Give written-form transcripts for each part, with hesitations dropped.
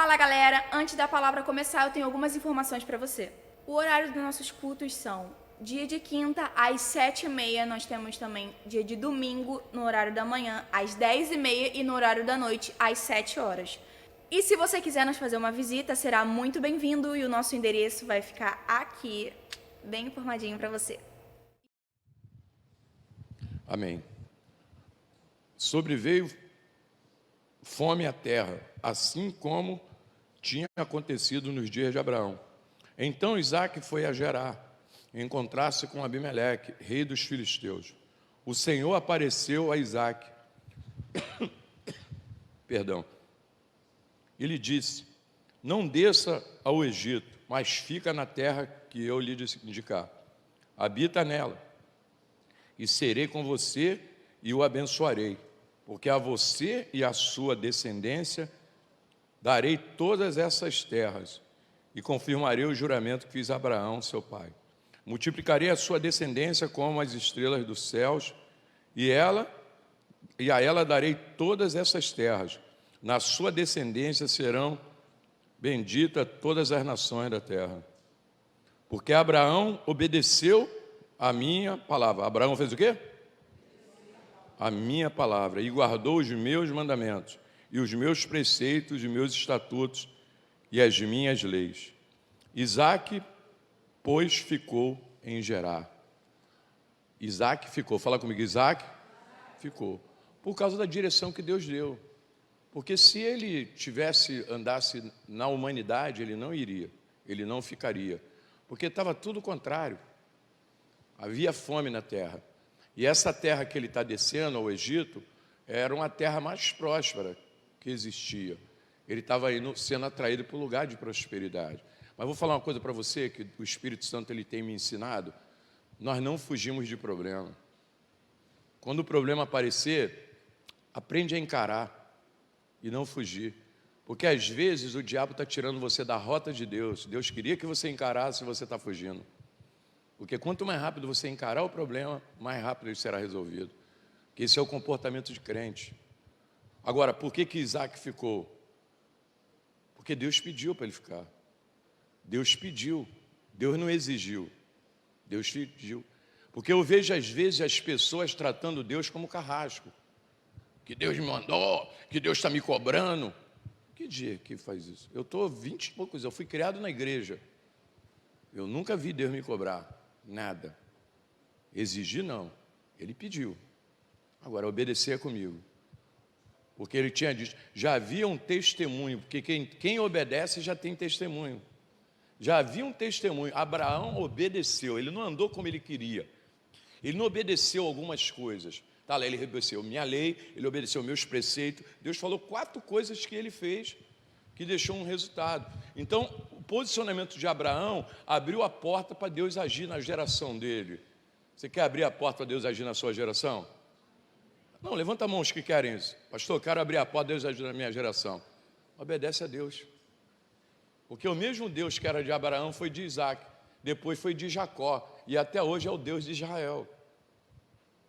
Fala galera, antes da palavra começar eu tenho algumas informações para você. O horário dos nossos cultos são dia de quinta às 7h30, nós temos também dia de domingo no horário da manhã às 10h30 e no horário da noite às 7 horas. E se você quiser nos fazer uma visita, será muito bem-vindo e o nosso endereço vai ficar aqui, bem informadinho para você. Amém. Sobreveio fome à terra, assim como tinha acontecido nos dias de Abraão. Então Isaque foi a Gerar, encontrar-se com Abimeleque, rei dos filisteus. O Senhor apareceu a Isaque, e lhe disse: não desça ao Egito, mas fica na terra que eu lhe indicar. Habita nela, e serei com você e o abençoarei, porque a você e a sua descendência darei todas essas terras e confirmarei o juramento que fiz a Abraão, seu pai. Multiplicarei a sua descendência como as estrelas dos céus, e a ela darei todas essas terras. Na sua descendência serão benditas todas as nações da terra. Porque Abraão obedeceu a minha palavra. Abraão fez o quê? A minha palavra, e guardou os meus mandamentos, e os meus preceitos, e meus estatutos, e as minhas leis. Isaque, pois, ficou em Gerar. Isaque ficou, fala comigo, Isaque ficou, por causa da direção que Deus deu. Porque se ele andasse na humanidade, ele não iria, ele não ficaria, porque estava tudo contrário, havia fome na terra. E essa terra que ele está descendo ao Egito era uma terra mais próspera que existia. Ele estava sendo atraído para um lugar de prosperidade. Mas vou falar uma coisa para você que o Espírito Santo ele tem me ensinado. Nós não fugimos de problema. Quando o problema aparecer, aprende a encarar e não fugir. Porque às vezes o diabo está tirando você da rota de Deus. Deus queria que você encarasse e você está fugindo. Porque quanto mais rápido você encarar o problema, mais rápido ele será resolvido. Porque esse é o comportamento de crente. Agora, por que Isaque ficou? Porque Deus pediu para ele ficar. Deus pediu. Deus não exigiu. Deus pediu. Porque eu vejo às vezes as pessoas tratando Deus como carrasco. Que Deus me mandou, que Deus está me cobrando. Que dia que faz isso? Eu estou 20 e poucos, eu fui criado na igreja. Eu nunca vi Deus me cobrar. Nada. Exigir não. Ele pediu. Agora, obedecer é comigo. Porque ele tinha dito, já havia um testemunho, porque quem obedece já tem testemunho. Já havia um testemunho. Abraão obedeceu, ele não andou como ele queria. Ele não obedeceu algumas coisas. Tá, ele obedeceu minha lei, ele obedeceu meus preceitos. Deus falou 4 coisas que ele fez, que deixou um resultado. Então, o posicionamento de Abraão abriu a porta para Deus agir na geração dele. Você quer abrir a porta para Deus agir na sua geração? Não, levanta a mão os que querem isso. Pastor, eu quero abrir a porta, Deus agir na minha geração. Obedece a Deus. Porque o mesmo Deus que era de Abraão foi de Isaque, depois foi de Jacó, e até hoje é o Deus de Israel.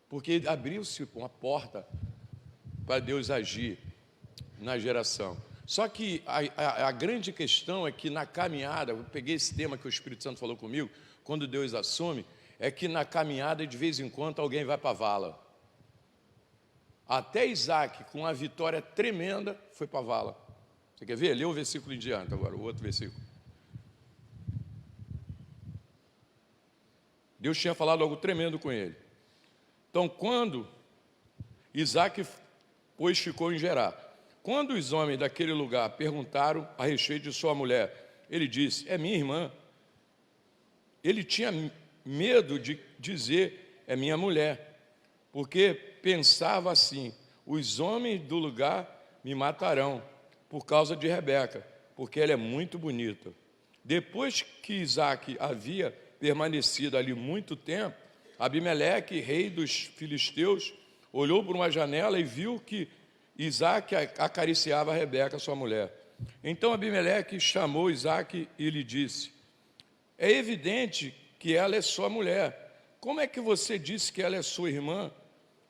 Porque abriu-se uma porta para Deus agir na geração. Só que a grande questão é que na caminhada, eu peguei esse tema que o Espírito Santo falou comigo, quando Deus assume, é que na caminhada de vez em quando alguém vai para a vala. Até Isaque, com uma vitória tremenda, foi para a vala. Você quer ver? Lê o versículo em diante agora, o outro versículo. Deus tinha falado algo tremendo com ele. Então, quando Isaque, pois, ficou em Gerar, quando os homens daquele lugar perguntaram a respeito de sua mulher, ele disse, é minha irmã. Ele tinha medo de dizer, é minha mulher, porque pensava assim, os homens do lugar me matarão por causa de Rebeca, porque ela é muito bonita. Depois que Isaque havia permanecido ali muito tempo, Abimeleque, rei dos filisteus, olhou por uma janela e viu que Isaque acariciava a Rebeca, sua mulher. Então Abimeleque chamou Isaque e lhe disse, é evidente que ela é sua mulher. Como é que você disse que ela é sua irmã?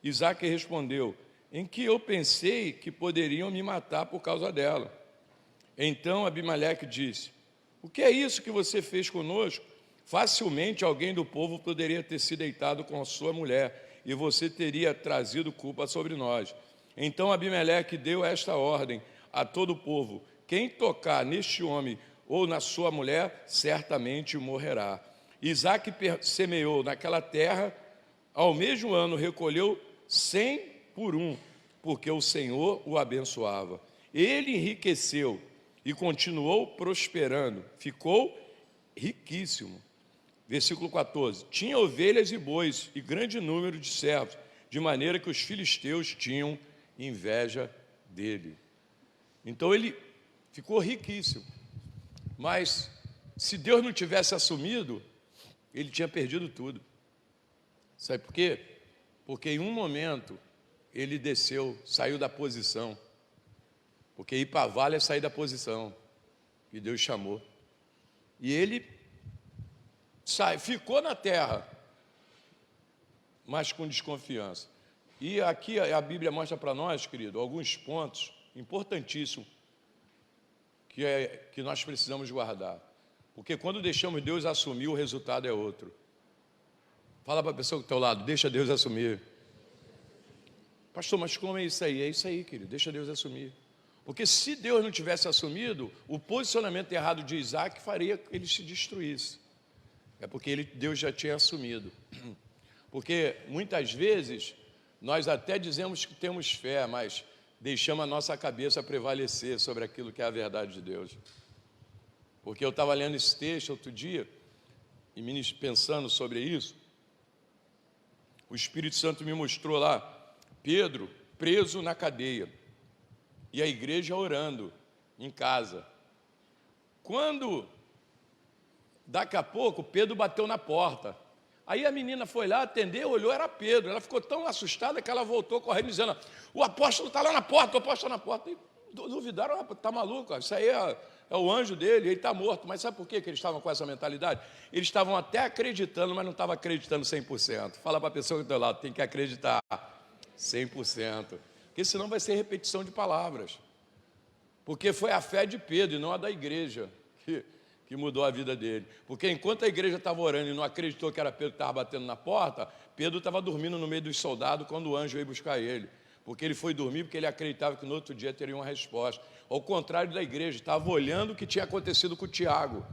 Isaque respondeu, em que eu pensei que poderiam me matar por causa dela. Então Abimeleque disse: o que é isso que você fez conosco? Facilmente alguém do povo poderia ter se deitado com a sua mulher, e você teria trazido culpa sobre nós. Então Abimeleque deu esta ordem a todo o povo: quem tocar neste homem ou na sua mulher, certamente morrerá. Isaque semeou naquela terra, ao mesmo ano recolheu 100 por um, porque o Senhor o abençoava. Ele enriqueceu e continuou prosperando, ficou riquíssimo. Versículo 14: tinha ovelhas e bois e grande número de servos, de maneira que os filisteus tinham inveja dele. Então ele ficou riquíssimo. Mas se Deus não tivesse assumido, ele tinha perdido tudo. Sabe por quê? Porque em um momento ele desceu, saiu da posição. Porque ir para a vala é sair da posição que Deus chamou. E ele ficou na terra, mas com desconfiança. E aqui a Bíblia mostra para nós, querido, alguns pontos importantíssimos que nós precisamos guardar. Porque quando deixamos Deus assumir, o resultado é outro. Fala para a pessoa que está ao lado: deixa Deus assumir. Pastor, mas como é isso aí? É isso aí, querido, deixa Deus assumir. Porque se Deus não tivesse assumido, o posicionamento errado de Isaque faria que ele se destruísse. É porque Deus já tinha assumido. Porque muitas vezes nós até dizemos que temos fé, mas deixamos a nossa cabeça prevalecer sobre aquilo que é a verdade de Deus. Porque eu estava lendo esse texto outro dia, e pensando sobre isso, o Espírito Santo me mostrou lá Pedro preso na cadeia e a igreja orando em casa. Quando, daqui a pouco, Pedro bateu na porta. Aí a menina foi lá atender, olhou, era Pedro. Ela ficou tão assustada que ela voltou correndo dizendo: o apóstolo está lá na porta, o apóstolo está na porta. E duvidaram: está maluco, isso aí é o anjo dele, ele está morto. Mas sabe por que eles estavam com essa mentalidade? Eles estavam até acreditando, mas não estavam acreditando 100%. Fala para a pessoa que está do lado: tem que acreditar 100%. Porque senão vai ser repetição de palavras. Porque foi a fé de Pedro e não a da igreja que mudou a vida dele. Porque enquanto a igreja estava orando e não acreditou que era Pedro que estava batendo na porta, Pedro estava dormindo no meio dos soldados quando o anjo veio buscar ele. Porque ele foi dormir porque ele acreditava que no outro dia teria uma resposta. Ao contrário da igreja, estava olhando o que tinha acontecido com Tiago.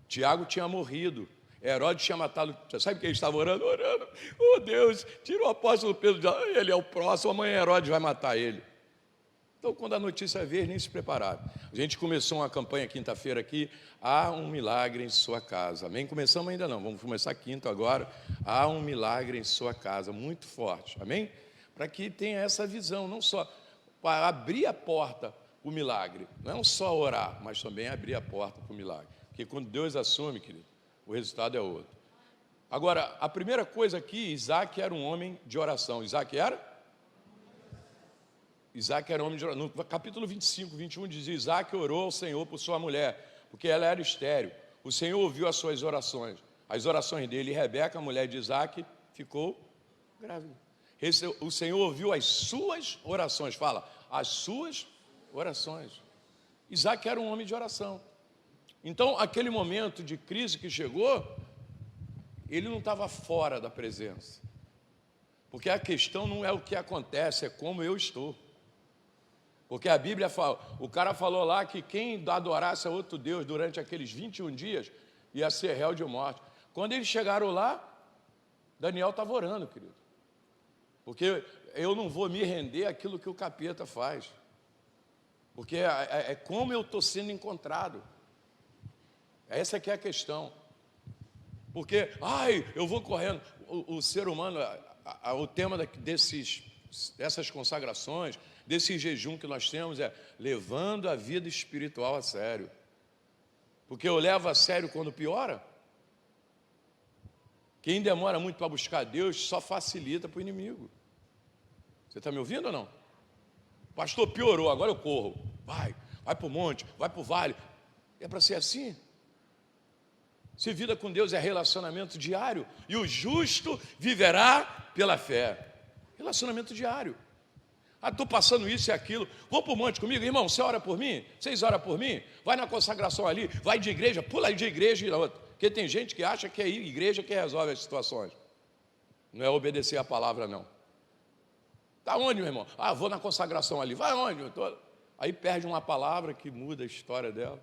Tiago tinha morrido. Herodes tinha matado. Sabe o que ele estava orando? Orando: oh Deus, tira o apóstolo Pedro, ele é o próximo, amanhã Herodes vai matar ele. Então, quando a notícia veio, nem se prepararam. A gente começou uma campanha quinta-feira aqui: há um milagre em sua casa. Amém? Começamos ainda não, vamos começar quinta agora. Há um milagre em sua casa, muito forte. Amém? Para que tenha essa visão, não só para abrir a porta para o milagre, não só orar, mas também abrir a porta para o milagre. Porque quando Deus assume, querido, o resultado é outro. Agora, a primeira coisa aqui: Isaque era um homem de oração. Isaque era homem de oração. No capítulo 25, 21 diz: Isaque orou ao Senhor por sua mulher, porque ela era estéril. O Senhor ouviu as suas orações, as orações dele, e Rebeca, a mulher de Isaque, ficou grávida. O Senhor ouviu as suas orações. Fala: as suas orações. Isaque era um homem de oração. Então, aquele momento de crise que chegou, ele não estava fora da presença. Porque a questão não é o que acontece, é como eu estou. Porque a Bíblia fala, o cara falou lá que quem adorasse a outro Deus durante aqueles 21 dias ia ser réu de morte. Quando eles chegaram lá, Daniel estava orando, querido. Porque eu não vou me render àquilo que o capeta faz. Porque é como eu estou sendo encontrado. Essa que é a questão. Porque, eu vou correndo. O ser humano, o tema dessas consagrações, desse jejum que nós temos é levando a vida espiritual a sério. Porque eu levo a sério quando piora. Quem demora muito para buscar Deus só facilita para o inimigo. Você está me ouvindo ou não? Pastor, piorou, agora eu corro. Vai para o monte, vai para o vale. É para ser assim? Se vida com Deus é relacionamento diário, e o justo viverá pela fé. Relacionamento diário. Ah, estou passando isso e aquilo. Vou para o monte comigo, irmão, você ora por mim? Vocês oram por mim? Vai na consagração ali, vai de igreja, pula de igreja e na outra. Porque tem gente que acha que é igreja que resolve as situações. Não é obedecer a palavra, não. Está onde, meu irmão? Ah, vou na consagração ali. Vai onde? Aí perde uma palavra que muda a história dela.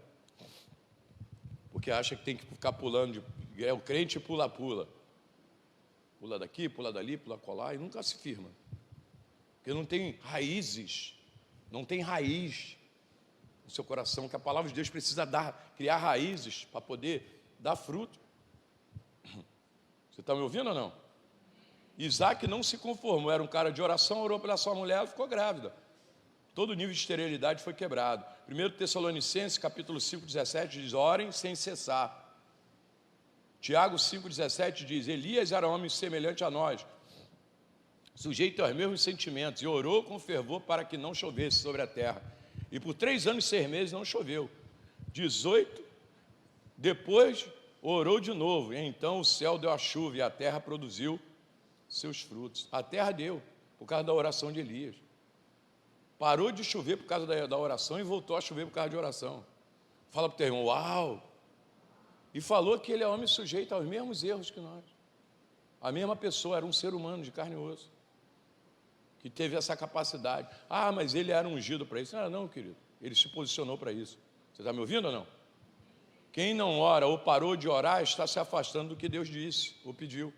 Porque acha que tem que ficar pulando. É o crente pula-pula. Pula daqui, pula dali, pula colar e nunca se firma. Porque não tem raízes, não tem raiz no seu coração, que a palavra de Deus precisa criar raízes para poder dar fruto. Você está me ouvindo ou não? Isaac não se conformou, era um cara de oração, orou pela sua mulher, ela ficou grávida. Todo nível de esterilidade foi quebrado. 1 Tessalonicenses, capítulo 5, 17, diz, orem sem cessar. Tiago 5, 17 diz, Elias era homem semelhante a nós, sujeito aos mesmos sentimentos, e orou com fervor para que não chovesse sobre a terra. E por 3 anos e 6 meses não choveu. 18, depois orou de novo, e então o céu deu a chuva, e a terra produziu seus frutos. A terra deu, por causa da oração de Elias. Parou de chover por causa da oração e voltou a chover por causa de oração. Fala para o teu irmão, uau! E falou que ele é homem sujeito aos mesmos erros que nós. A mesma pessoa, era um ser humano de carne e osso, que teve essa capacidade. Ah, mas ele era ungido para isso. Não, querido, ele se posicionou para isso. Você está me ouvindo ou não? Quem não ora ou parou de orar está se afastando do que Deus disse ou pediu.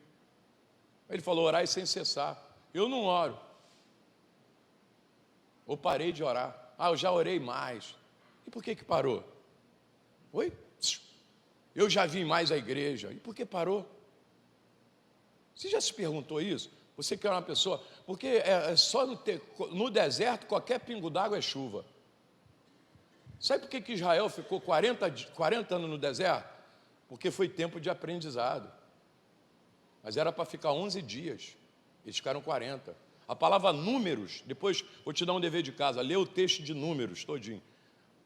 Ele falou, orai sem cessar. Eu não oro. Ou parei de orar. Ah, eu já orei mais. E por que parou? Oi? Eu já vim mais à igreja. E por que parou? Você já se perguntou isso? Você que é uma pessoa... Porque é só no deserto, qualquer pingo d'água é chuva. Sabe por que Israel ficou 40 anos no deserto? Porque foi tempo de aprendizado. Mas era para ficar 11 dias. Eles ficaram 40. A palavra números, depois vou te dar um dever de casa, lê o texto de números todinho.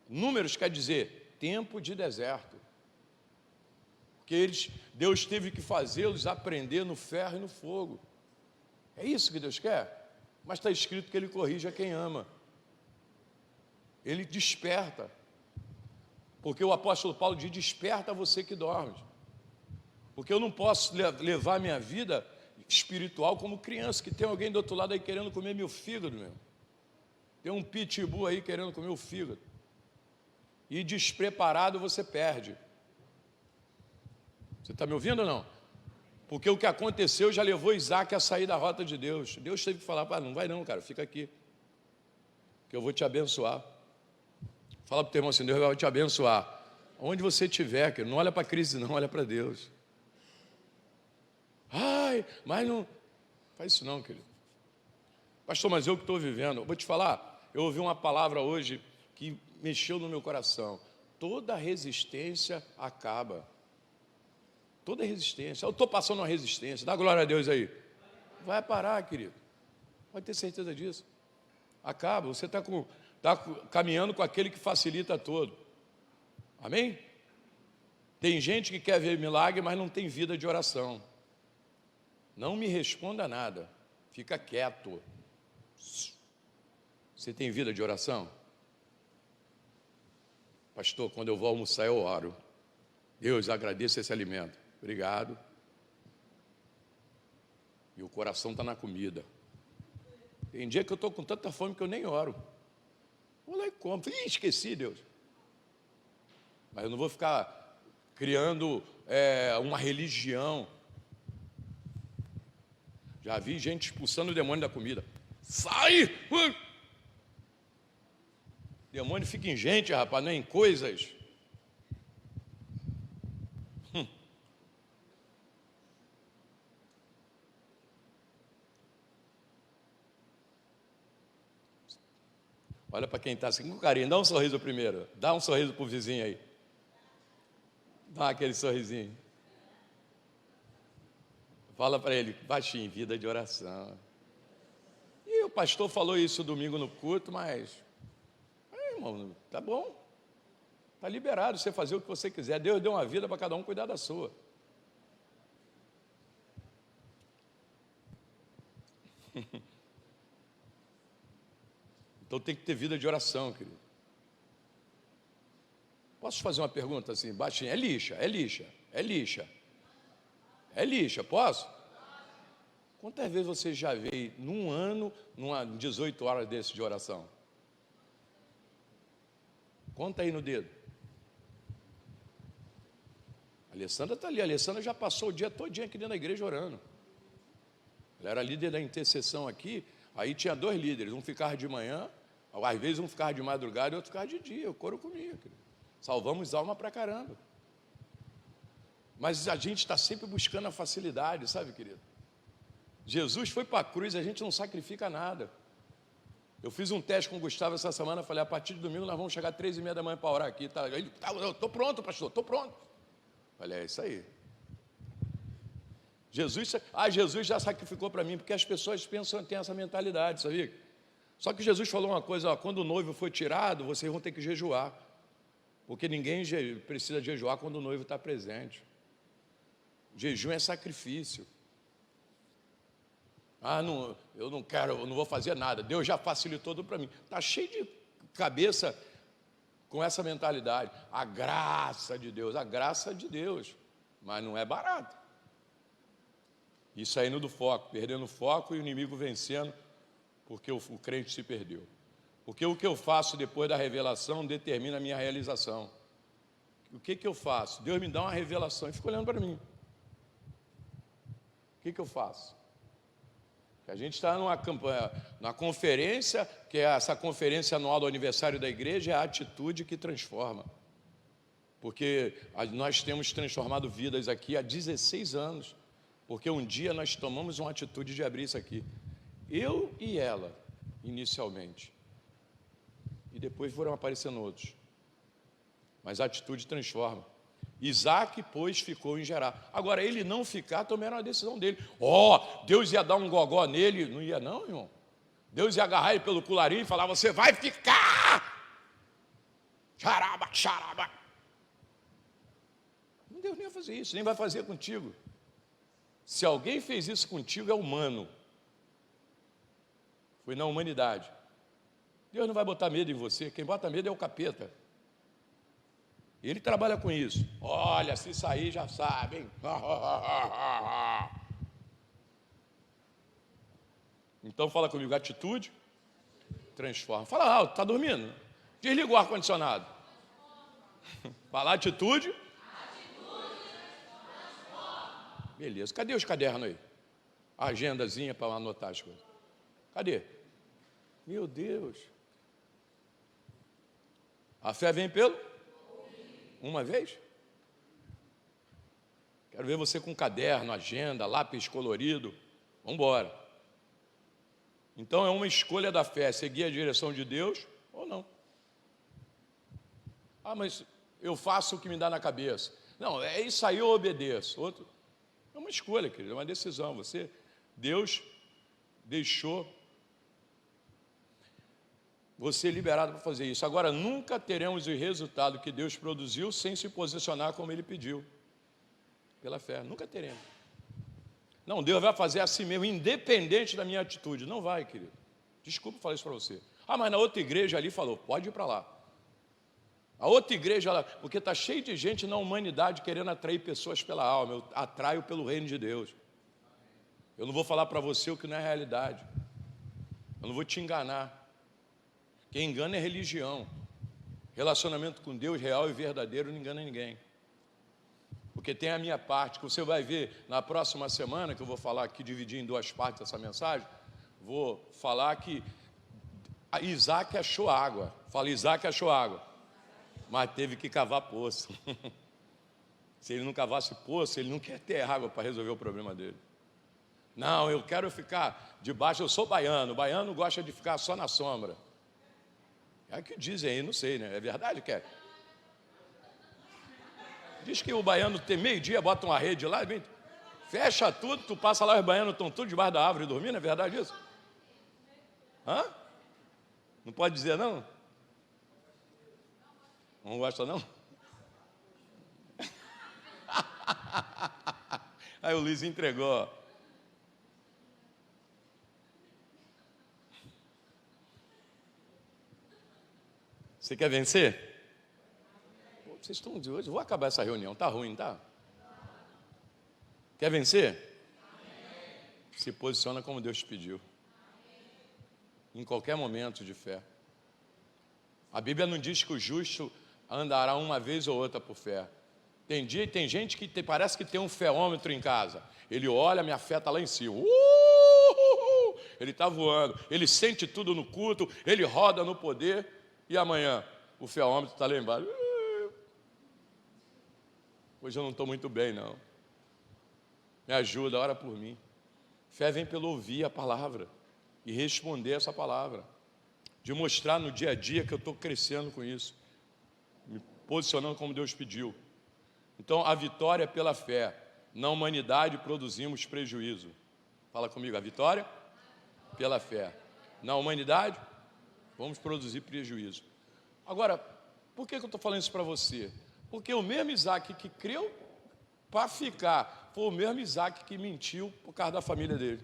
Números quer dizer tempo de deserto. Porque Deus teve que fazê-los aprender no ferro e no fogo. É isso que Deus quer? Mas está escrito que Ele corrige a quem ama. Ele desperta. Porque o apóstolo Paulo diz, desperta você que dorme. Porque eu não posso levar minha vida espiritual como criança, que tem alguém do outro lado aí querendo comer meu fígado, meu. Tem um pitbull aí querendo comer o fígado. E despreparado você perde. Você está me ouvindo ou não? Porque o que aconteceu já levou Isaac a sair da rota de Deus. Deus teve que falar, não vai não, cara, fica aqui, que eu vou te abençoar. Fala para o teu irmão assim, Deus vai te abençoar. Onde você estiver, querido, não olha para a crise não, olha para Deus. Ai, mas não faz isso não, querido. Pastor, mas eu que estou vivendo. Vou te falar, eu ouvi uma palavra hoje que mexeu no meu coração. Toda resistência acaba. Toda resistência. Eu estou passando uma resistência. Dá glória a Deus aí. Vai parar, querido. Pode ter certeza disso. Acaba. Você está caminhando com aquele que facilita todo. Amém? Tem gente que quer ver milagre, mas não tem vida de oração. Não me responda nada. Fica quieto. Você tem vida de oração? Pastor, quando eu vou almoçar eu oro. Deus, agradeço esse alimento. Obrigado. E o coração está na comida. Tem dia que eu estou com tanta fome que eu nem oro. Vou lá e como. Esqueci, Deus. Mas eu não vou ficar criando uma religião. Já vi gente expulsando o demônio da comida. Sai! O demônio fica em gente, rapaz, não é em coisas. Olha para quem está assim com carinho, dá um sorriso primeiro. Dá um sorriso para o vizinho aí. Dá aquele sorrisinho. Fala para ele, baixinho, vida de oração. E o pastor falou isso domingo no culto, mas... irmão, tá bom. Está liberado você fazer o que você quiser. Deus deu uma vida para cada um cuidar da sua. Então tem que ter vida de oração, querido. Posso fazer uma pergunta assim, baixinha? É lixa, é lixa, é lixa. É lixa, posso? Quantas vezes você já veio num ano, numa 18 horas desse de oração? Conta aí no dedo. A Alessandra está ali, a Alessandra já passou o dia todinho aqui dentro da igreja orando. Ela era líder da intercessão aqui, aí tinha 2 líderes, um ficava de manhã, às vezes um ficava de madrugada e outro ficava de dia, o coro comia, querido. Salvamos alma pra caramba. Mas a gente está sempre buscando a facilidade, sabe, querido? Jesus foi para a cruz, a gente não sacrifica nada. Eu fiz um teste com o Gustavo essa semana, falei, a partir de domingo nós vamos chegar às 3h30 da manhã para orar aqui. Tá? Ele, eu estou pronto, pastor, estou pronto. Falei, é isso aí. Jesus já sacrificou para mim, porque as pessoas pensam, têm essa mentalidade, sabia? Só que Jesus falou uma coisa, ó, quando o noivo for tirado, vocês vão ter que jejuar. Porque ninguém precisa jejuar quando o noivo está presente. Jejum é sacrifício. Não, eu não quero, eu não vou fazer nada. Deus já facilitou tudo para mim. Está cheio de cabeça com essa mentalidade. A graça de Deus, mas não é barato. E saindo do foco, perdendo o foco e o inimigo vencendo, porque o crente se perdeu. Porque o que eu faço depois da revelação determina a minha realização. O que eu faço? Deus me dá uma revelação e fica olhando para mim. O que eu faço? A gente está numa conferência, que é essa conferência anual do aniversário da igreja, é a atitude que transforma. Porque nós temos transformado vidas aqui há 16 anos, porque um dia nós tomamos uma atitude de abrir isso aqui. Eu e ela, inicialmente. E depois foram aparecendo outros. Mas a atitude transforma. Isaac, pois, ficou em Gerar. Agora, ele não ficar, também era uma decisão dele. Deus ia dar um gogó nele. Não ia não, irmão. Deus ia agarrar ele pelo colarinho e falar, você vai ficar! Xaraba, xaraba. Deus nem ia fazer isso, nem vai fazer contigo. Se alguém fez isso contigo, é humano. Foi na humanidade. Deus não vai botar medo em você, quem bota medo é o capeta. Ele trabalha com isso. Olha, se sair já sabe, hein? Então fala comigo, atitude transforma. Fala alto, está dormindo? Desliga o ar-condicionado. Fala atitude. Beleza, cadê os cadernos aí? A agendazinha para anotar as coisas. Cadê? Meu Deus. A fé vem pelo? Uma vez? Quero ver você com caderno, agenda, lápis colorido. Vamos embora. Então é uma escolha da fé, seguir a direção de Deus ou não. Mas eu faço o que me dá na cabeça. Não, é isso aí, eu obedeço. É uma escolha, querido, é uma decisão. Deus deixou você liberado para fazer isso. Agora, nunca teremos o resultado que Deus produziu sem se posicionar como Ele pediu. Pela fé, nunca teremos. Não, Deus vai fazer assim mesmo, independente da minha atitude. Não vai, querido. Desculpa falar isso para você. Mas na outra igreja ali falou, pode ir para lá. A outra igreja lá, porque está cheio de gente na humanidade querendo atrair pessoas pela alma. Eu atraio pelo reino de Deus. Eu não vou falar para você o que não é realidade. Eu não vou te enganar. Quem engana é religião. Relacionamento com Deus real e verdadeiro não engana ninguém. Porque tem a minha parte, que você vai ver na próxima semana, que eu vou falar aqui, dividir em 2 partes essa mensagem, vou falar que Isaac achou água. Fala, Isaac achou água. Mas teve que cavar poço. Se ele não cavasse poço, ele não quer ter água para resolver o problema dele. Não, eu quero ficar debaixo, eu sou baiano. O baiano gosta de ficar só na sombra. É o que dizem aí, não sei, né? É verdade que é? Diz que o baiano tem meio-dia, bota uma rede lá, fecha tudo, tu passa lá, os baianos estão tudo debaixo da árvore dormindo, é verdade isso? Não pode dizer não? Não gosta não? Aí o Luiz entregou. Você quer vencer? Pô, vocês estão de hoje, vou acabar essa reunião, tá ruim, tá? Quer vencer? Se posiciona como Deus te pediu. Em qualquer momento de fé. A Bíblia não diz que o justo andará uma vez ou outra por fé. Tem dia e tem gente que parece que tem um feômetro em casa. Ele olha, minha fé está lá em cima. Ele está voando. Ele sente tudo no culto. Ele roda no poder. E amanhã o feômetro está lá embaixo. Hoje eu não estou muito bem, não. Me ajuda, ora por mim. Fé vem pelo ouvir a palavra e responder essa palavra. De mostrar no dia a dia que eu estou crescendo com isso. Me posicionando como Deus pediu. Então, a vitória é pela fé. Na humanidade produzimos prejuízo. Fala comigo, a vitória pela fé. Na humanidade, vamos produzir prejuízo. Agora, por que eu estou falando isso para você? Porque o mesmo Isaac que creu para ficar, foi o mesmo Isaac que mentiu por causa da família dele.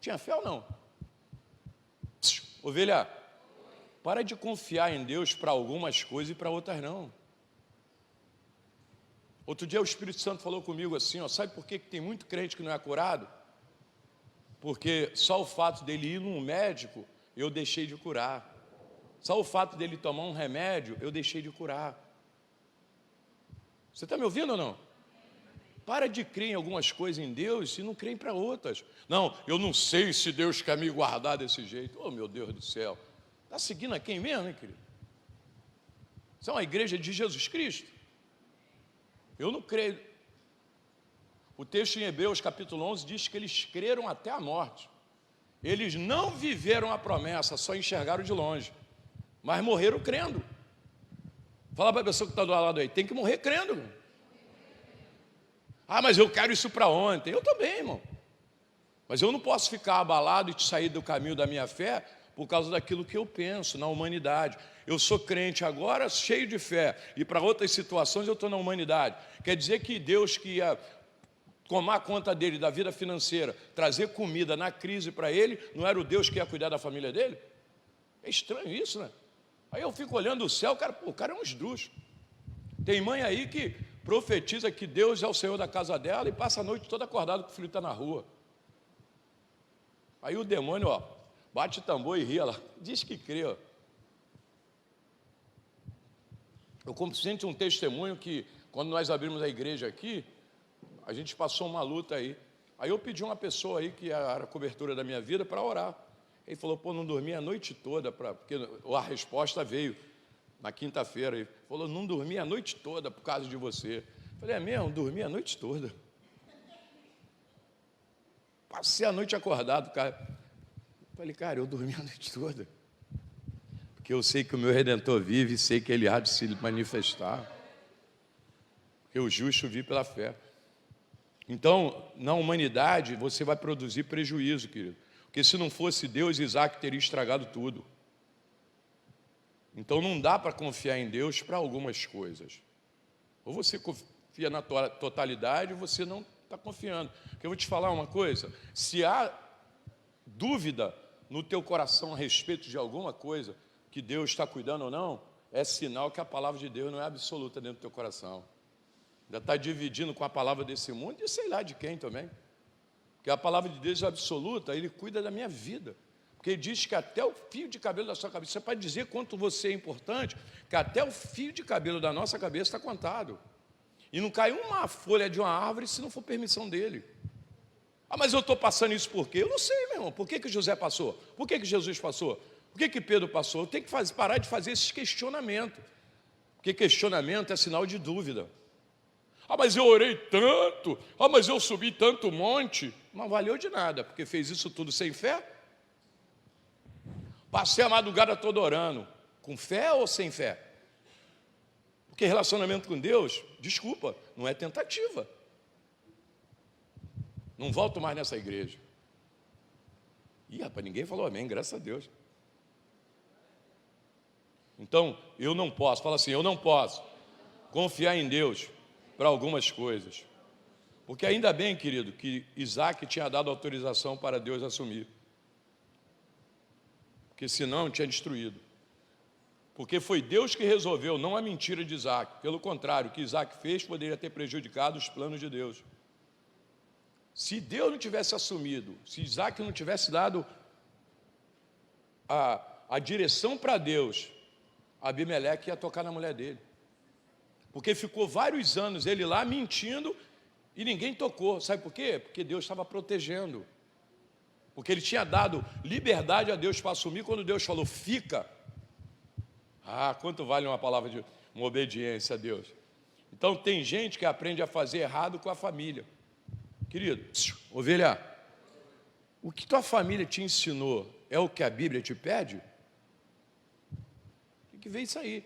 Tinha fé ou não? Ovelha, para de confiar em Deus para algumas coisas e para outras não. Outro dia o Espírito Santo falou comigo assim, ó, sabe por que tem muito crente que não é curado? Porque só o fato dele ir num médico, eu deixei de curar. Só o fato dele tomar um remédio, eu deixei de curar. Você está me ouvindo ou não? Para de crer em algumas coisas em Deus e não crê para outras. Não, eu não sei se Deus quer me guardar desse jeito. Oh, meu Deus do céu. Está seguindo a quem mesmo, hein, querido? Isso é uma igreja de Jesus Cristo. Eu não creio. O texto em Hebreus, capítulo 11, diz que eles creram até a morte. Eles não viveram a promessa, só enxergaram de longe. Mas morreram crendo. Fala para a pessoa que está do lado aí, tem que morrer crendo. Ah, mas eu quero isso para ontem. Eu também, irmão. Mas eu não posso ficar abalado e sair do caminho da minha fé por causa daquilo que eu penso na humanidade. Eu sou crente agora, cheio de fé, e para outras situações eu estou na humanidade. Quer dizer que Deus que ia tomar conta dele, da vida financeira, trazer comida na crise para ele, não era o Deus que ia cuidar da família dele? É estranho isso, né? Aí eu fico olhando o céu, cara, pô, o cara é um esdrúxulo. Tem mãe aí que profetiza que Deus é o Senhor da casa dela e passa a noite toda acordado que o filho está na rua. Aí o demônio, ó, bate tambor e ri, ela diz que crê, ó. Eu consciente um testemunho que, quando nós abrimos a igreja aqui, a gente passou uma luta aí. Aí eu pedi uma pessoa aí, que era a cobertura da minha vida, para orar. Ele falou, pô, não dormi a noite toda, porque a resposta veio na quinta-feira. Ele falou, não dormi a noite toda por causa de você. Eu falei, é mesmo? Dormi a noite toda. Passei a noite acordado, cara. Eu falei, cara, eu dormi a noite toda. Porque eu sei que o meu Redentor vive e sei que Ele há de se manifestar. Porque o justo vive pela fé. Então, na humanidade, você vai produzir prejuízo, querido. Porque se não fosse Deus, Isaac teria estragado tudo. Então, não dá para confiar em Deus para algumas coisas. Ou você confia na totalidade, ou você não está confiando. Porque eu vou te falar uma coisa. Se há dúvida no teu coração a respeito de alguma coisa, que Deus está cuidando ou não, é sinal que a palavra de Deus não é absoluta dentro do teu coração. Ainda está dividindo com a palavra desse mundo e sei lá de quem também. Porque a palavra de Deus é absoluta, Ele cuida da minha vida. Porque Ele diz que até o fio de cabelo da sua cabeça, você pode dizer quanto você é importante, que até o fio de cabelo da nossa cabeça está contado. E não cai uma folha de uma árvore se não for permissão dEle. Ah, mas eu estou passando isso por quê? Eu não sei, meu irmão. Por que José passou? Por que Jesus passou? Por que Pedro passou? Eu tenho que parar de fazer esses questionamentos. Porque questionamento é sinal de dúvida. Ah, mas eu orei tanto. Ah, mas eu subi tanto monte. Não valeu de nada, porque fez isso tudo sem fé. Passei a madrugada toda orando. Com fé ou sem fé? Porque relacionamento com Deus, desculpa, não é tentativa. Não volto mais nessa igreja. Ih, rapaz, ninguém falou amém, graças a Deus. Então, eu não posso, fala assim, eu não posso confiar em Deus para algumas coisas. Porque ainda bem, querido, que Isaac tinha dado autorização para Deus assumir. porque senão tinha destruído. Porque foi Deus que resolveu, não a mentira de Isaac. Pelo contrário, o que Isaac fez poderia ter prejudicado os planos de Deus. Se Deus não tivesse assumido, se Isaac não tivesse dado a direção para Deus, Abimeleque ia tocar na mulher dele. Porque ficou vários anos ele lá mentindo e ninguém tocou. Sabe por quê? Porque Deus estava protegendo. Porque ele tinha dado liberdade a Deus para assumir. Quando Deus falou, fica. Quanto vale uma palavra de uma obediência a Deus? Então tem gente que aprende a fazer errado com a família. Querido, ovelha, o que tua família te ensinou é o que a Bíblia te pede? Tem que ver isso aí.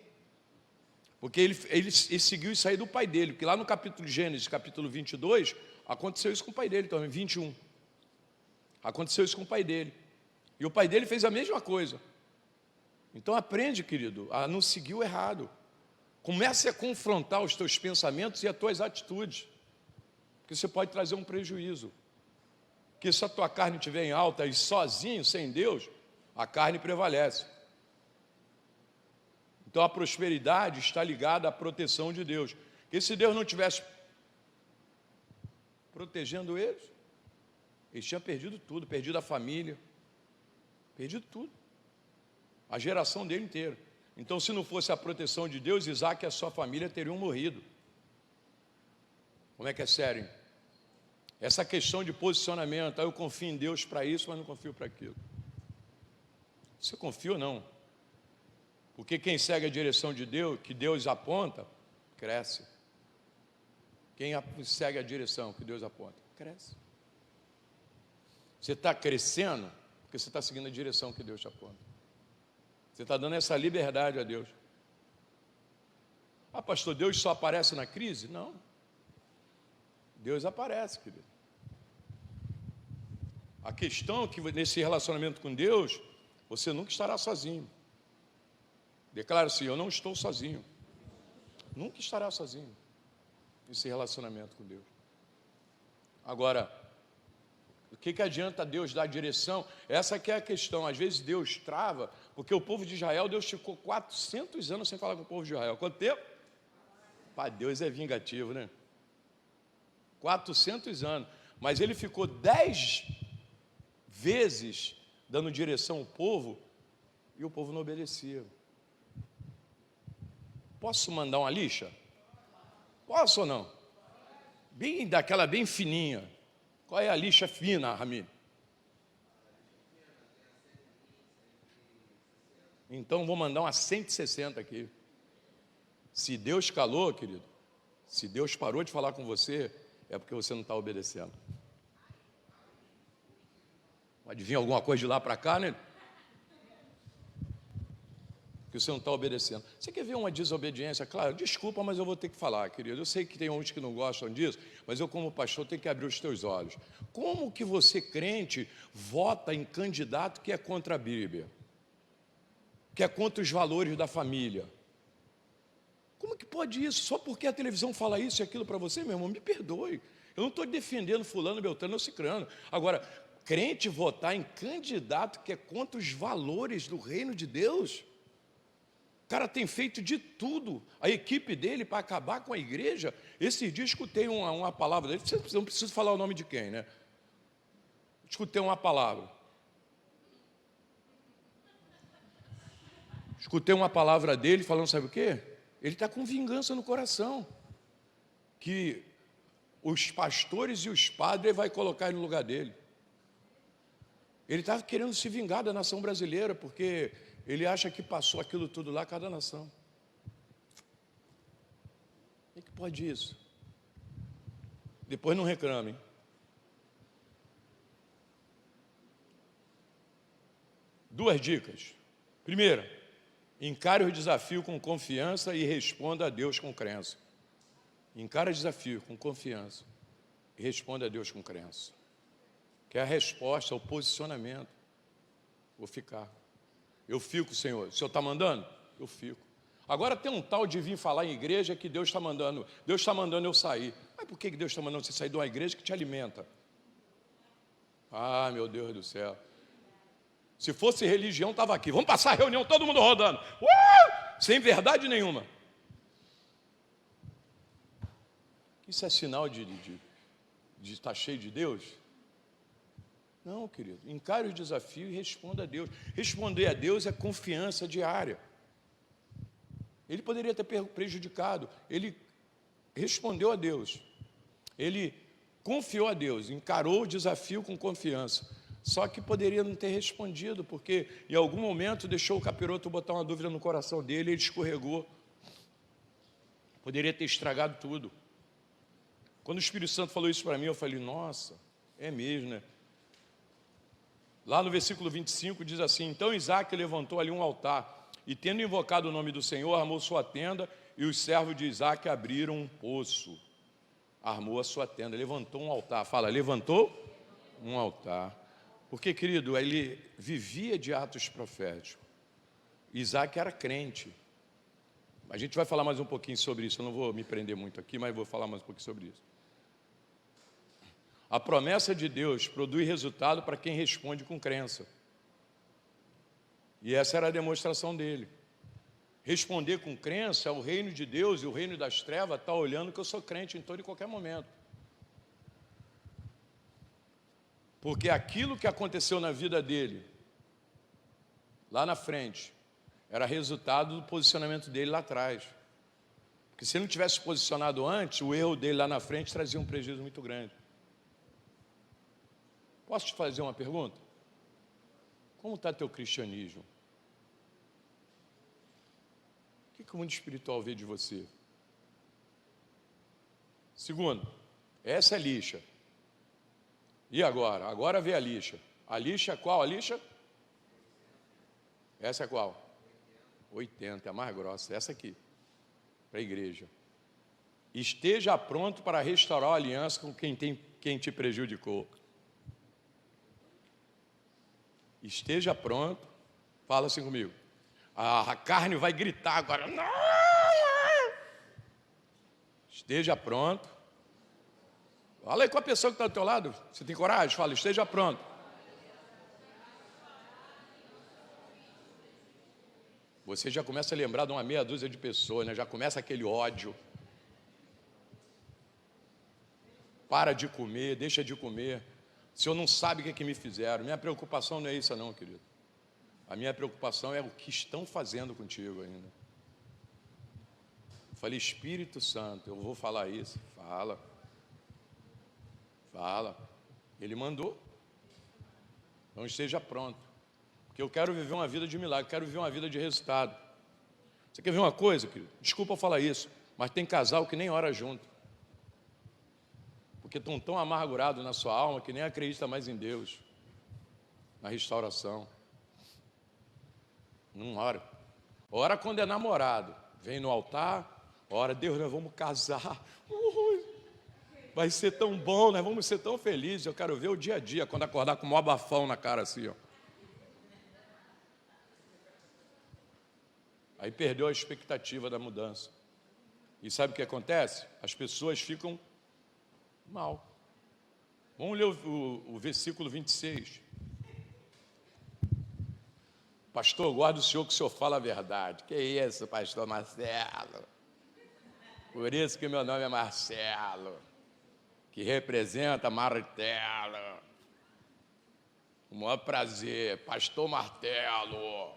Porque ele seguiu isso aí do pai dele. Porque lá no capítulo de Gênesis, capítulo 22, aconteceu isso com o pai dele também, 21. Aconteceu isso com o pai dele. E o pai dele fez a mesma coisa. Então aprende, querido, a não seguir o errado. Comece a confrontar os teus pensamentos e as tuas atitudes. Porque você pode trazer um prejuízo. Porque se a tua carne estiver em alta e sozinho, sem Deus, a carne prevalece. Então a prosperidade está ligada à proteção de Deus. Porque se Deus não estivesse protegendo eles tinham perdido tudo, perdido a família, perdido tudo. A geração dele inteira. Então, se não fosse a proteção de Deus, Isaac e a sua família teriam morrido. Como é que é sério? Hein? Essa questão de posicionamento, eu confio em Deus para isso, mas não confio para aquilo. Você confia ou não? Porque quem segue a direção de Deus, que Deus aponta, cresce. Quem segue a direção que Deus aponta, cresce. Você está crescendo porque você está seguindo a direção que Deus te aponta. Você está dando essa liberdade a Deus. Pastor, Deus só aparece na crise? Não. Deus aparece, querido. A questão é que nesse relacionamento com Deus, você nunca estará sozinho. Declara assim, eu não estou sozinho. Nunca estará sozinho nesse relacionamento com Deus. Agora, o que adianta Deus dar direção? Essa que é a questão. Às vezes Deus trava, porque o povo de Israel, Deus ficou 400 anos sem falar com o povo de Israel. Quanto tempo? Pai, Deus é vingativo, né? 400 anos. Mas ele ficou 10 vezes dando direção ao povo e o povo não obedecia. Posso mandar uma lixa? Posso ou não? Bem daquela bem fininha. Qual é a lixa fina, Ramiro? Então vou mandar uma 160 aqui. Se Deus calou, querido, se Deus parou de falar com você, é porque você não está obedecendo. Pode vir alguma coisa de lá para cá, né? Que você não está obedecendo. Você quer ver uma desobediência? Claro, desculpa, mas eu vou ter que falar, querido. Eu sei que tem uns que não gostam disso, mas eu, como pastor, tenho que abrir os teus olhos. Como que você, crente, vota em candidato que é contra a Bíblia? Que é contra os valores da família? Como que pode isso? Só porque a televisão fala isso e aquilo para você, meu irmão, me perdoe. Eu não estou defendendo fulano, beltrano ou cicrano. Agora, crente votar em candidato que é contra os valores do reino de Deus? O cara tem feito de tudo, a equipe dele, para acabar com a igreja. Esses dias escutei uma palavra dele, não preciso falar o nome de quem, né? Escutei uma palavra. Escutei uma palavra dele falando, sabe o quê? Ele está com vingança no coração. Que os pastores e os padres vai colocar ele no lugar dele. Ele está querendo se vingar da nação brasileira, porque ele acha que passou aquilo tudo lá, cada nação. Como é que pode isso? Depois não reclamem. Duas dicas. Primeira, encare o desafio com confiança e responda a Deus com crença. Encare o desafio com confiança e responda a Deus com crença. Que é a resposta, o posicionamento. Vou ficar. Eu fico, Senhor. O Senhor está mandando? Eu fico. Agora tem um tal de vir falar em igreja que Deus está mandando. Deus está mandando eu sair. Mas por que Deus está mandando você sair de uma igreja que te alimenta? Ah, meu Deus do céu. Se fosse religião, estava aqui. Vamos passar a reunião, todo mundo rodando. Sem verdade nenhuma. Isso é sinal de estar cheio de Deus? Não, querido. Encare o desafio e responda a Deus. Responder a Deus é confiança diária. Ele poderia ter prejudicado. Ele respondeu a Deus. Ele confiou a Deus, encarou o desafio com confiança. Só que poderia não ter respondido, porque em algum momento deixou o capiroto botar uma dúvida no coração dele e ele escorregou. Poderia ter estragado tudo. Quando o Espírito Santo falou isso para mim, eu falei, nossa, é mesmo, né? Lá no versículo 25 diz assim: então Isaque levantou ali um altar, e tendo invocado o nome do Senhor, armou sua tenda, e os servos de Isaque abriram um poço. Armou a sua tenda, levantou um altar. Fala, levantou um altar. Porque, querido, ele vivia de atos proféticos. Isaque era crente. A gente vai falar mais um pouquinho sobre isso. Eu não vou me prender muito aqui, mas vou falar mais um pouquinho sobre isso. A promessa de Deus produz resultado para quem responde com crença. E essa era a demonstração dele. Responder com crença é o reino de Deus e o reino das trevas está olhando que eu sou crente em todo e qualquer momento. Porque aquilo que aconteceu na vida dele, lá na frente, era resultado do posicionamento dele lá atrás. Porque se ele não tivesse posicionado antes, o erro dele lá na frente trazia um prejuízo muito grande. Posso te fazer uma pergunta? Como está teu cristianismo? O que o mundo espiritual vê de você? Segundo, essa é lixa. E agora? Agora vê a lixa. A lixa, qual a lixa? Essa é qual? 80, é a mais grossa. Essa aqui, para a igreja. Esteja pronto para restaurar a aliança com quem te prejudicou. Esteja pronto. Fala assim comigo. A carne vai gritar agora. Não! Esteja pronto. Fala aí com a pessoa que está do teu lado. Você tem coragem? Fala, esteja pronto. Você já começa a lembrar de uma meia dúzia de pessoas, né? Já começa aquele ódio. Para de comer, deixa de comer. O senhor não sabe o que me fizeram. Minha preocupação não é isso não, querido. A minha preocupação é o que estão fazendo contigo ainda. Eu falei, Espírito Santo, eu vou falar isso. Fala. Ele mandou. Então esteja pronto. Porque eu quero viver uma vida de milagre, quero viver uma vida de resultado. Você quer ver uma coisa, querido? Desculpa eu falar isso, mas tem casal que nem ora junto. Porque estão tão amargurados na sua alma que nem acredita mais em Deus, na restauração. Não ora. Ora quando é namorado. Vem no altar, ora, Deus, nós vamos casar. Vai ser tão bom, nós vamos ser tão felizes. Eu quero ver o dia a dia, quando acordar com o maior bafão na cara assim, ó. Aí perdeu a expectativa da mudança. E sabe o que acontece? As pessoas ficam mal. Vamos ler o versículo 26. Pastor, guarda o senhor que o senhor fala a verdade. Que isso, pastor Marcelo? Por isso que meu nome é Marcelo, que representa martelo. Com o maior prazer, pastor Martelo.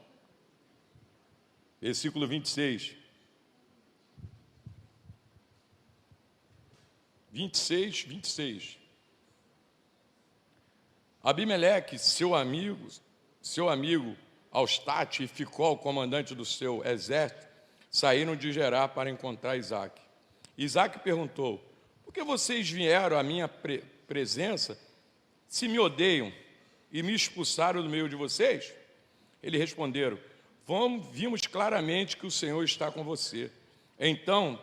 Versículo 26. 26. Abimeleque, seu amigo Austate e Ficol, comandante do seu exército, saíram de Gerar para encontrar Isaque. Isaque perguntou: por que vocês vieram à minha presença se me odeiam e me expulsaram do meio de vocês? Eles responderam: vimos claramente que o Senhor está com você. Então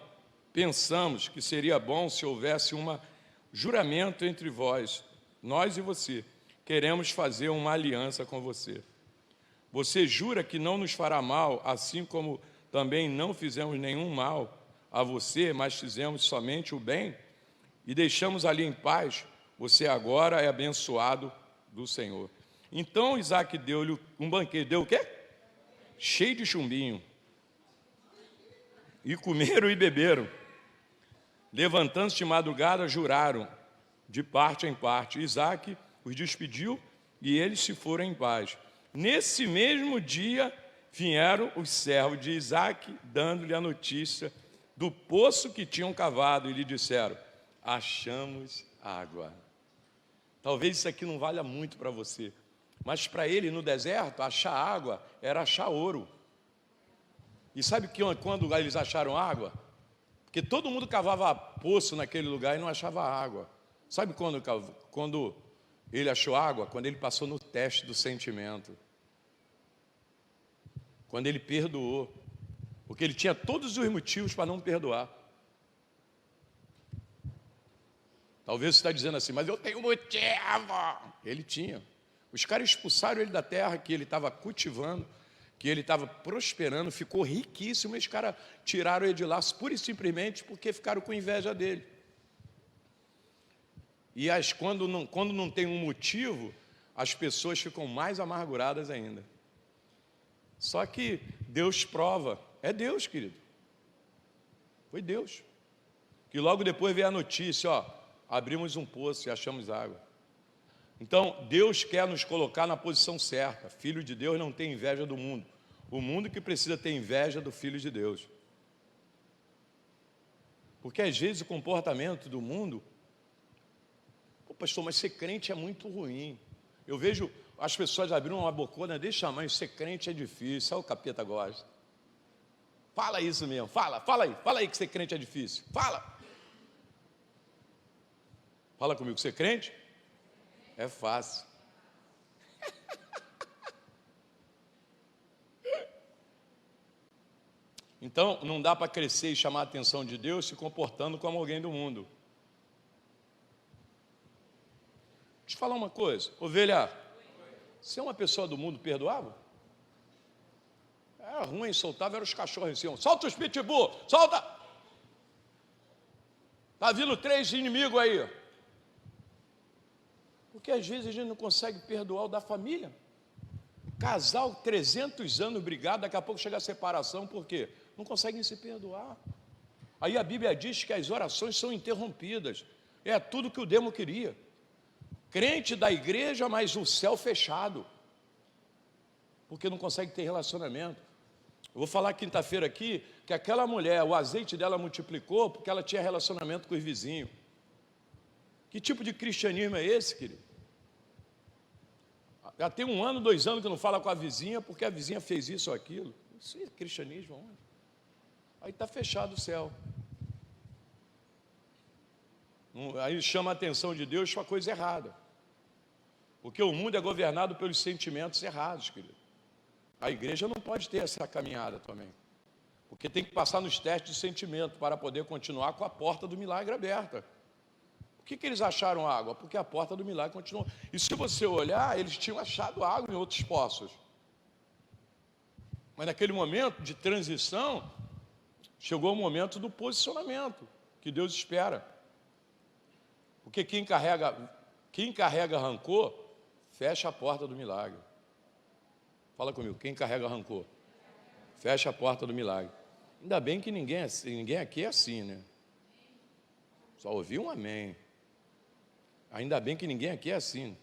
pensamos que seria bom se houvesse um juramento entre nós e você. Queremos fazer uma aliança com você. Você jura que não nos fará mal, assim como também não fizemos nenhum mal a você, mas fizemos somente o bem e deixamos ali em paz? Você agora é abençoado do Senhor. Então Isaac deu-lhe um banquete. Deu o quê? Cheio de chumbinho. E comeram e beberam. Levantando-se de madrugada, juraram de parte em parte. Isaac os despediu e eles se foram em paz. Nesse mesmo dia vieram os servos de Isaac, dando-lhe a notícia do poço que tinham cavado, e lhe disseram: achamos água. Talvez isso aqui não valha muito para você, mas para ele no deserto, achar água era achar ouro. E sabe quando eles acharam água? Porque todo mundo cavava poço naquele lugar e não achava água. Sabe quando ele achou água? Quando ele passou no teste do sentimento. Quando ele perdoou. Porque ele tinha todos os motivos para não perdoar. Talvez você está dizendo assim, mas eu tenho motivo. Ele tinha. Os caras expulsaram ele da terra que ele estava cultivando, que ele estava prosperando, ficou riquíssimo, e os caras tiraram ele de lá pura e simplesmente porque ficaram com inveja dele. E quando não tem um motivo, as pessoas ficam mais amarguradas ainda. Só que Deus prova, é Deus, querido. Foi Deus. Que logo depois veio a notícia, abrimos um poço e achamos água. Então, Deus quer nos colocar na posição certa. Filho de Deus não tem inveja do mundo. O mundo que precisa ter inveja do Filho de Deus. Porque às vezes o comportamento do mundo... Pô, pastor, mas ser crente é muito ruim. Eu vejo as pessoas abrindo uma bocona, deixa a mãe, ser crente é difícil. Só o capeta gosta. Fala isso mesmo, fala aí que ser crente é difícil. Fala comigo, ser crente é fácil. Então, não dá para crescer e chamar a atenção de Deus se comportando como alguém do mundo. Deixa eu falar uma coisa, ovelha, você é uma pessoa do mundo, perdoava? Era ruim, soltava, eram os cachorros em cima. Solta os pitbull, solta! Tá vindo 3 inimigos aí. Porque às vezes a gente não consegue perdoar o da família. Casal, 300 anos brigado, daqui a pouco chega a separação, por quê? Não conseguem se perdoar. Aí a Bíblia diz que as orações são interrompidas. É tudo que o demo queria. Crente da igreja, mas o céu fechado. Porque não consegue ter relacionamento. Eu vou falar quinta-feira aqui, que aquela mulher, o azeite dela multiplicou, porque ela tinha relacionamento com os vizinhos. Que tipo de cristianismo é esse, querido? Já tem 1 ano, 2 anos que não fala com a vizinha, porque a vizinha fez isso ou aquilo. Isso é cristianismo onde? Aí está fechado o céu. Aí chama a atenção de Deus para a coisa errada. Porque o mundo é governado pelos sentimentos errados, querido. A igreja não pode ter essa caminhada também. Porque tem que passar nos testes de sentimento para poder continuar com a porta do milagre aberta. Por que eles acharam água? Porque a porta do milagre continuou. E se você olhar, eles tinham achado água em outros poços. Mas naquele momento de transição, chegou o momento do posicionamento, que Deus espera. Porque quem carrega rancor, fecha a porta do milagre. Fala comigo, quem carrega rancor, fecha a porta do milagre. Ainda bem que ninguém aqui é assim, né? Só ouvi um amém. Ainda bem que ninguém aqui é assim.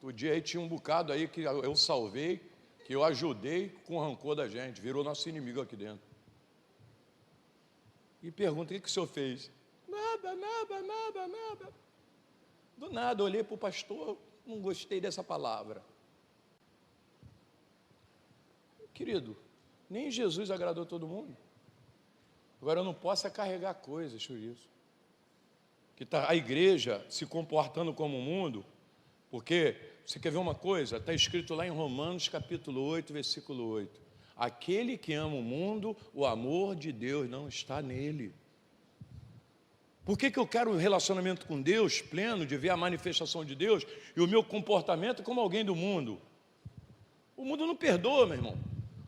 Outro dia aí tinha um bocado aí que eu salvei, que eu ajudei com o rancor da gente, virou nosso inimigo aqui dentro. E pergunta, o que o senhor fez? Nada. Do nada, olhei para o pastor, não gostei dessa palavra. Querido, nem Jesus agradou todo mundo. Agora eu não posso carregar coisas por isso. Que está a igreja se comportando como o mundo, porque, você quer ver uma coisa? Está escrito lá em Romanos capítulo 8, versículo 8. Aquele que ama o mundo, o amor de Deus não está nele. Por que eu quero um relacionamento com Deus pleno, de ver a manifestação de Deus, e o meu comportamento como alguém do mundo? O mundo não perdoa, meu irmão.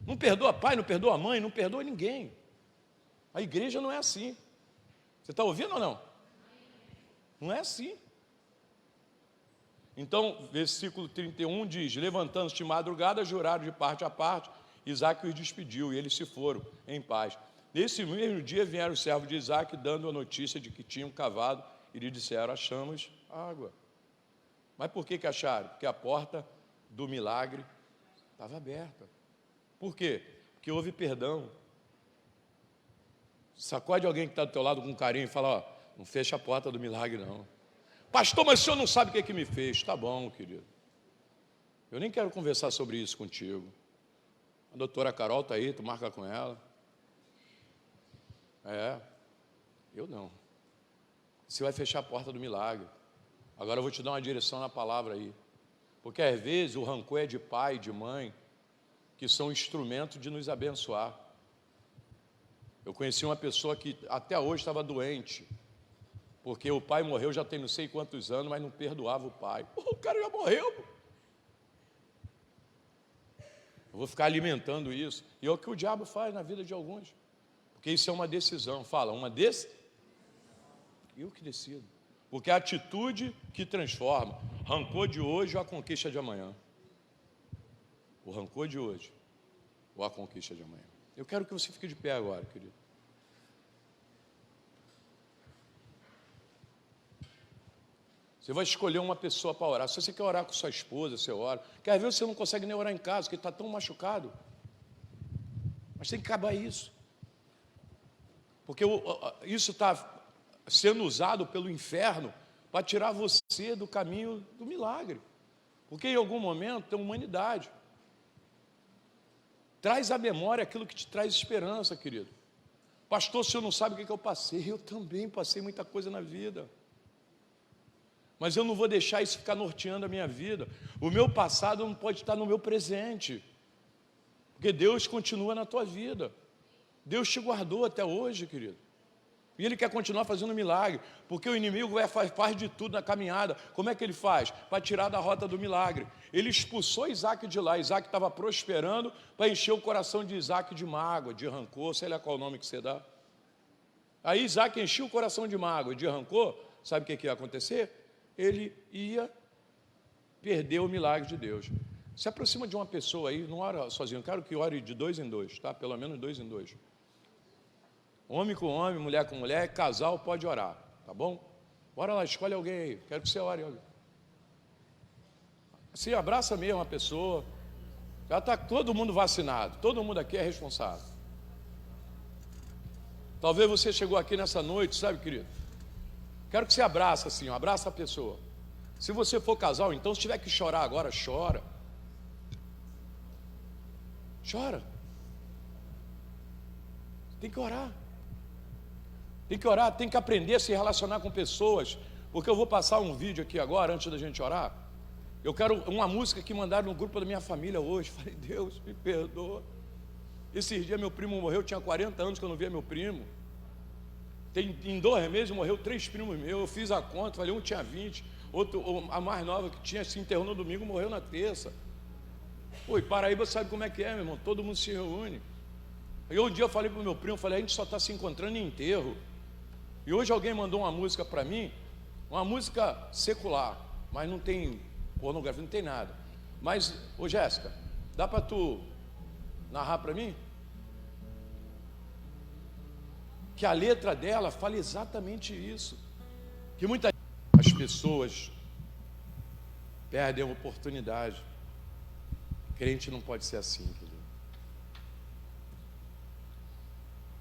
Não perdoa pai, não perdoa mãe, não perdoa ninguém. A igreja não é assim. Você está ouvindo ou não? Não é assim. Então, versículo 31 diz: levantando-se de madrugada, juraram de parte a parte, Isaque os despediu, e eles se foram em paz. Nesse mesmo dia vieram os servos de Isaque, dando a notícia de que tinham cavado, e lhe disseram: achamos água. Mas por que acharam? Porque a porta do milagre estava aberta. Por quê? Porque houve perdão. Sacode alguém que está do teu lado com carinho e fala: ó, não fecha a porta do milagre não. Pastor, mas o senhor não sabe o que me fez. Tá bom, querido. Eu nem quero conversar sobre isso contigo. A doutora Carol está aí, tu marca com ela. Eu não. Você vai fechar a porta do milagre. Agora eu vou te dar uma direção na palavra aí. Porque às vezes o rancor é de pai, de mãe, que são instrumentos de nos abençoar. Eu conheci uma pessoa que até hoje estava doente, porque o pai morreu já tem não sei quantos anos, mas não perdoava o pai. O cara já morreu. Eu vou ficar alimentando isso. E é o que o diabo faz na vida de alguns. Porque isso é uma decisão. Fala, uma decisão. Eu que decido. Porque é a atitude que transforma. Rancor de hoje ou a conquista de amanhã. O rancor de hoje ou a conquista de amanhã. Eu quero que você fique de pé agora, querido. Você vai escolher uma pessoa para orar. Se você quer orar com sua esposa, você ora. Quer ver, você não consegue nem orar em casa, porque está tão machucado. Mas tem que acabar isso. Porque isso está sendo usado pelo inferno para tirar você do caminho do milagre. Porque em algum momento tem humanidade. Traz à memória aquilo que te traz esperança, querido. Pastor, o senhor não sabe o que eu passei. Eu também passei muita coisa na vida. Mas eu não vou deixar isso ficar norteando a minha vida. O meu passado não pode estar no meu presente. Porque Deus continua na tua vida. Deus te guardou até hoje, querido. E Ele quer continuar fazendo milagre. Porque o inimigo faz de tudo na caminhada. Como é que ele faz? Para tirar da rota do milagre. Ele expulsou Isaque de lá. Isaque estava prosperando para encher o coração de Isaque de mágoa, de rancor. Sei lá qual o nome que você dá. Aí Isaque encheu o coração de mágoa, de rancor. Sabe o que ia acontecer? Ele ia perder o milagre de Deus. Se aproxima de uma pessoa aí, não ora sozinho. Eu quero que ore de 2 em 2, tá? Pelo menos 2 em 2. Homem com homem, mulher com mulher, casal pode orar, tá bom? Bora lá, escolhe alguém aí. Quero que você ore. Assim, abraça mesmo a pessoa. Já está todo mundo vacinado. Todo mundo aqui é responsável. Talvez você chegou aqui nessa noite, sabe, querido? Quero que você abraça assim, abraça a pessoa. Se você for casal, então, se tiver que chorar agora, chora. Chora. Tem que orar. Tem que orar, tem que aprender a se relacionar com pessoas. Porque eu vou passar um vídeo aqui agora, antes da gente orar. Eu quero uma música que mandaram no grupo da minha família hoje. Falei, Deus, me perdoa. Esses dias meu primo morreu, tinha 40 anos que eu não via meu primo. Em 2 meses morreu 3 primos meus. Eu fiz a conta, falei, um tinha 20, outro, a mais nova que tinha se enterrou no domingo, morreu na terça. Oi, Paraíba sabe como é que é, meu irmão, todo mundo se reúne. Aí um dia eu falei para o meu primo, falei, a gente só está se encontrando em enterro. E hoje alguém mandou uma música para mim, uma música secular, mas não tem pornografia, não tem nada. Mas, ô Jéssica, dá para tu narrar para mim? Que a letra dela fala exatamente isso. Que muitas as pessoas perdem a oportunidade. Crente não pode ser assim, querido.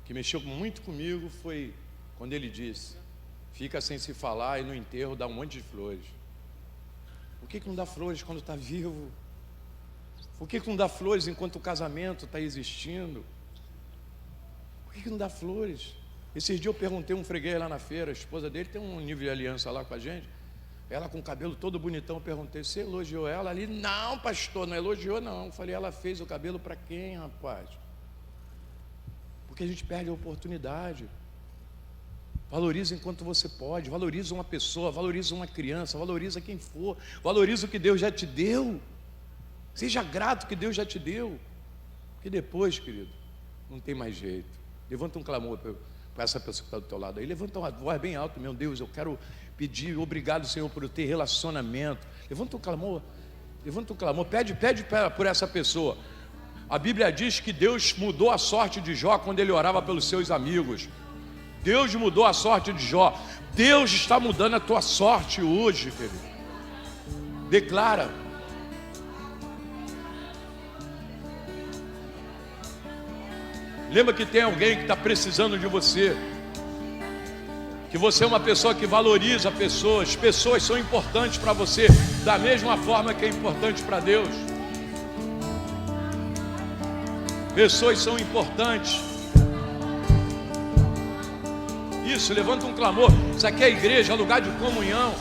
O que mexeu muito comigo foi quando ele disse: fica sem se falar e no enterro dá um monte de flores. Por que não dá flores quando está vivo? Por que não dá flores enquanto o casamento está existindo? Por que não dá flores? Esses dias eu perguntei a um freguês lá na feira, a esposa dele tem um nível de aliança lá com a gente, ela com o cabelo todo bonitão, eu perguntei, você elogiou ela? Ali, não pastor, não elogiou não. Eu falei, ela fez o cabelo para quem, rapaz? Porque a gente perde a oportunidade. Valoriza enquanto você pode, valoriza uma pessoa, valoriza uma criança, valoriza quem for, valoriza o que Deus já te deu. Seja grato que Deus já te deu. Porque depois, querido, não tem mais jeito. Levanta um clamor para essa pessoa que está do teu lado aí. Levanta uma voz bem alta, meu Deus, eu quero pedir, obrigado, Senhor, por eu ter relacionamento. Levanta um clamor, pede por essa pessoa. A Bíblia diz que Deus mudou a sorte de Jó quando ele orava pelos seus amigos. Deus mudou a sorte de Jó. Deus está mudando a tua sorte hoje, querido. Declara. Lembra que tem alguém que está precisando de você. Que você é uma pessoa que valoriza pessoas. Pessoas são importantes para você, da mesma forma que é importante para Deus. Pessoas são importantes. Isso, levanta um clamor. Isso aqui é igreja, é lugar de comunhão.